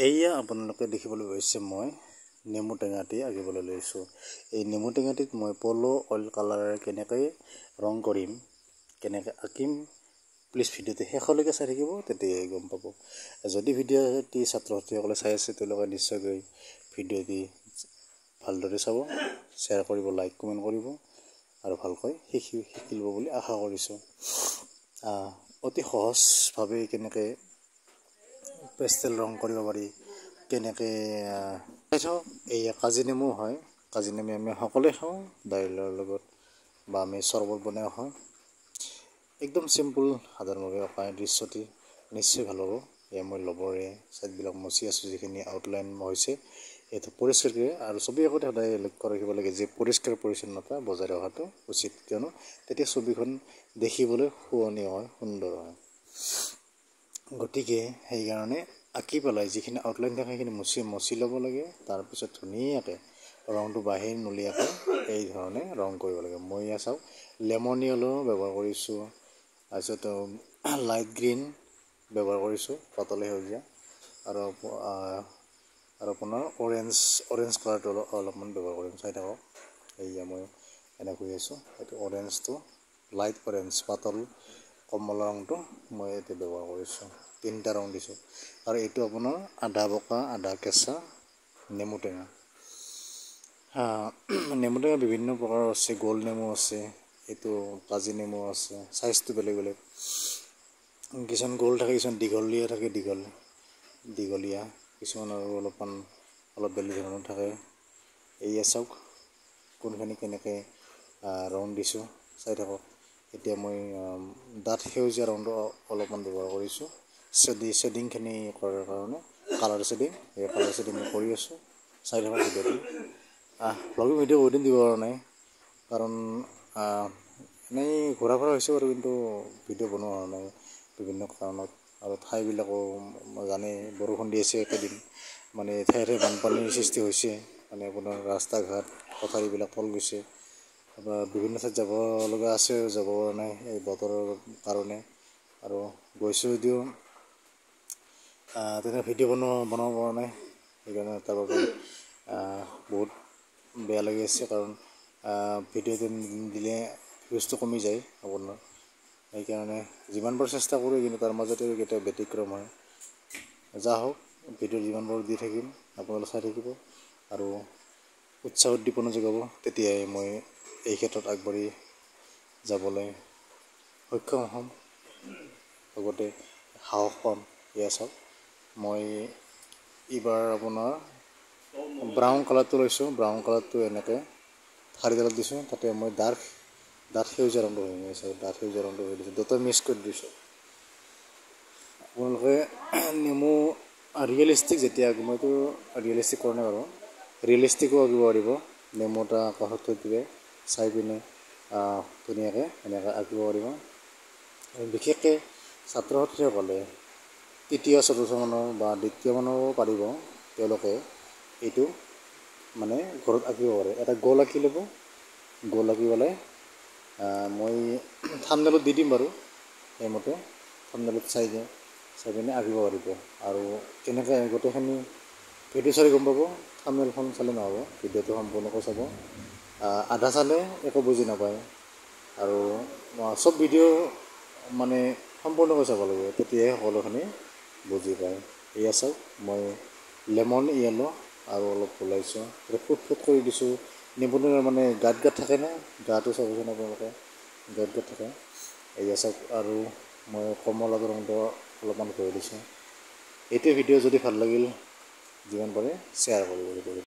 এয়া আপোনালোকে দেখিবলৈ পাইছে মই নেমু টেঙাটি আঁকিবলৈ লৈছোঁ। এই নেমু টেঙাটিত মই পলো অইল কালাৰেৰে কেনেকৈ ৰং কৰিম, কেনেকৈ আঁকিম, প্লিজ ভিডিঅ'টো শেষলৈকে চাই থাকিব, তেতিয়াই গম পাব। যদি ভিডিঅ'টি ছাত্ৰ ছাত্ৰীসকলে চাই আছে তেওঁলোকে নিশ্চয়কৈ ভিডিঅ'টি ভালদৰে চাব, শ্বেয়াৰ কৰিব, লাইক কমেণ্ট কৰিব আৰু ভালকৈ শিকিব বুলি আশা কৰিছোঁ। অতি সহজভাৱে কেনেকৈ পেষ্টেল ৰং কৰিব পাৰি, কেনেকৈ চাওঁ। এয়া কাজি নেমু হয়, কাজি নেমু আমি সকলোৱে খাওঁ দাইলৰ লগত, বা আমি চৰ্বত বনাই খাওঁ। একদম চিম্পুল সাধাৰণভাৱে অঁকা দৃশ্যটি নিশ্চয় ভাল হ'ব। এয়া মই লবৰে ছাইডবিলাক মচি আছোঁ, যিখিনি আউটলাইন হৈছে সেইটো পৰিষ্কাৰকৈ, আৰু ছবি আঁকোতে সদায় লক্ষ্য ৰাখিব লাগে যে পৰিষ্কাৰ পৰিচ্ছন্নতা বজাই ৰখাটো উচিত, কিয়নো তেতিয়া ছবিখন দেখিবলৈ শুৱনি হয়, সুন্দৰ হয়। গতিকে সেইকাৰণে আঁকি পেলাই যিখিনি আউটলাইন থাকে সেইখিনি মচি ল'ব লাগে। তাৰপিছত ধুনীয়াকৈ ৰংটো বাহিৰ নলিয়াকৈ এই ধৰণে ৰং কৰিব লাগে। মই ইয়াত চাওক লেমন য়েলো ব্যৱহাৰ কৰিছোঁ, তাৰপিছত লাইট গ্ৰীণ ব্যৱহাৰ কৰিছোঁ, পাতল সেউজীয়া, আৰু আপোনাৰ অৰেঞ্জ কালাৰটো অলপমান ব্যৱহাৰ কৰিম। চাই থাকক, এয়া মই এনেকৈ আছোঁ। এইটো অৰেঞ্জটো লাইট অৰেঞ্জ, পাতল কমলা ৰংটো মই এতিয়া ব্যৱহাৰ কৰিছোঁ। 3টা ৰং দিছোঁ, আৰু এইটো আপোনাৰ আধা পকা আধা কেঁচা নেমু টেঙা। নেমু টেঙা বিভিন্ন প্ৰকাৰৰ আছে, গোল নেমু আছে, এইটো কাজি নেমু আছে, চাইজটো বেলেগ বেলেগ। কিছুমান গোল থাকে, কিছুমান দীঘলীয়া থাকে, দীঘলীয়া কিছুমান, আৰু অলপ বেলেগ ধৰণৰ থাকে। এয়া চাওক কোনখিনি কেনেকৈ ৰং দিছোঁ, চাই থাকক। এতিয়া মই ডাঠ সেউজীয়া ৰংটো অলপমান ব্যৱহাৰ কৰিছোঁ শ্বেডিংখিনি কৰাৰ কাৰণে, কালাৰ শ্বেডিং। এই কালাৰ শ্বেডিং মই কৰি আছোঁ, চাই থাকক ভিডিঅ'টো। ব্লগিং ভিডিঅ' বহুদিন দিব পৰা নাই, কাৰণ এনেই ঘূৰা ফুৰা হৈছে বাৰু, কিন্তু ভিডিঅ' বনোৱা হোৱা নাই বিভিন্ন কাৰণত। আৰু ঠাইবিলাকো জানেই, বৰষুণ দি আছে একেদিন, মানে ঠায়ে ঠায়ে বানপানীৰ সৃষ্টি হৈছে, মানে আপোনাৰ ৰাস্তা ঘাট পথাৰিবিলাক তল গৈছে, বা বিভিন্ন ঠাইত যাব লগা আছে, যাব পৰা নাই এই বতৰৰ কাৰণে। আৰু গৈছোঁ যদিও তেনেকৈ ভিডিঅ' বনাব পৰা নাই, সেইকাৰণে তাৰ বাবে বহুত বেয়া লাগি আছে, কাৰণ ভিডিঅ'টো দিলে ভিউজটো কমি যায় আপোনাৰ। সেইকাৰণে যিমান পাৰোঁ চেষ্টা কৰোঁ, কিন্তু তাৰ মাজতে কেতিয়াবা ব্যতিক্ৰম হয়। যা হওক, ভিডিঅ' যিমান পাৰোঁ দি থাকিম, আপোনালোকে চাই থাকিব আৰু উৎসাহ উদ্দীপনা যোগাব, তেতিয়াই মই এই ক্ষেত্ৰত আগবাঢ়ি যাবলৈ সক্ষম হ'ম, লগতে সাহস পাম। এয়া চাওক, মই এইবাৰ আপোনাৰ ব্ৰাউন কালাৰটো লৈছোঁ, ব্ৰাউন কালাৰটো এনেকৈ ঠাৰিডালত দিছোঁ, তাতে মই ডাঠ সেউজীয়া ৰংটো হৈ গৈছে, ডাঠ সেউজীয়া ৰংটো হৈ দিছোঁ, দুটা মিক্স কৰি দিছোঁ। আপোনালোকে নেমু ৰিয়েলিষ্টিক যেতিয়া আঁকিব, মইতো ৰিয়েলিষ্টিক কৰা নাই বাৰু, ৰিয়েলিষ্টিকো আঁকিব পাৰিব। নেমু এটা কাষত থৈ দিলে চাই পিনে ধুনীয়াকৈ এনেকৈ আঁকিব পাৰিব। আৰু বিশেষকৈ ছাত্ৰ ছাত্ৰীসকলে তৃতীয় চতুৰ্থ মানৰ বা দ্বিতীয় মানৰো পাৰিব, তেওঁলোকে এইটো মানে ঘৰত আঁকিব পাৰে। এটা গোল আঁকি ল'ব, গোল আঁকি পেলাই মই থাম্বনেইলত দি দিম বাৰু, সেইমতে থাম্বনেইলত চাই পিনে আঁকিব পাৰিব। আৰু কেনেকৈ গোটেইখিনি ভিডিঅ' চালে গম পাব, থাম্বনেইলখন চালে নহ'ব, ভিডিঅ'টো সম্পূৰ্ণকৈ চাব। আধা চালে একো বুজি নাপায়, আৰু চব ভিডিঅ' মানে সম্পূৰ্ণকৈ চাব লাগিব, তেতিয়াহে সকলোখিনি বুজি পায়। এয়া চাওক, মই লেমন য়েলো আৰু অলপ ওলাইছোঁ, ফুট কৰি দিছোঁ। নেমু টেঙাৰ মানে গাঁত থাকে ন, গাটো চাবচোন আপোনালোকে, গাঁত থাকে। এয়া চাওক, আৰু মই কমলা ৰংটো অলপমান কৰি দিছোঁ। এইটোৱে ভিডিঅ' যদি ভাল লাগিল, যিমান পাৰে শ্বেয়াৰ কৰিব।